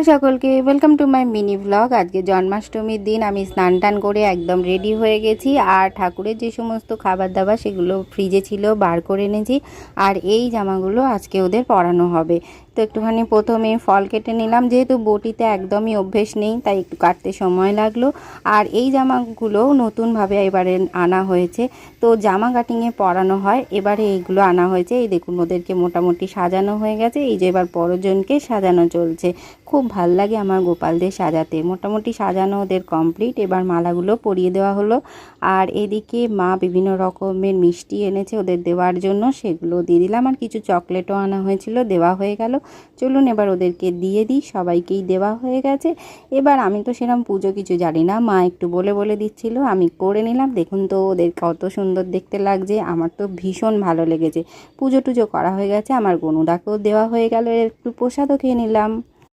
সকলকে welcome to my mini blog. আজকে জন্মাষ্টমীর দিন আমি স্নান টান করে একদম রেডি হয়ে গেছি। আর ঠাকুরের যে সমস্ত খাবার দাবার সেগুলো ফ্রিজে ছিল, বার করে এনেছি। আর এই জামাগুলো আজকে ওদের পরানো হবে। তো একটুখানি প্রথমে ফল কেটে নিলাম, যেহেতু বটিতে একদমই অভ্যেস নেই তাই একটু কাটতে সময় লাগলো। আর এই জামাগুলো নতুনভাবে এবারে আনা হয়েছে, তো জামা কাটিংয়ে পরানো হয়, এবারে এইগুলো আনা হয়েছে। এই দেখুন ওদেরকে মোটামুটি সাজানো হয়ে গেছে। এই যে এবার বড়জনকে সাজানো চলছে। খুব ভাল লাগে আমার গোপালদের সাজাতে। মোটামুটি সাজানো ওদের কমপ্লিট, এবার মালাগুলো পরিয়ে দেওয়া হলো। আর এদিকে মা বিভিন্ন রকমের মিষ্টি এনেছে ওদের দেওয়ার জন্য, সেগুলো দিয়ে দিলাম। আর কিছু চকলেটও আনা হয়েছিল, দেওয়া হয়ে গেল। চলুন এবার ওদেরকে দিয়ে দিই। সবাইকেই দেওয়া হয়ে গেছে। এবার আমি তো সেরকম পুজো কিছু জানি না, মা একটু বলে বলে দিচ্ছিল, আমি করে নিলাম। দেখুন তো ওদের কত সুন্দর দেখতে লাগছে, আমার তো ভীষণ ভালো লেগেছে। পুজো টুজো করা হয়ে গেছে, আমার গনুদাকেও দেওয়া হয়ে গেল, একটু প্রসাদও খেয়ে নিলাম।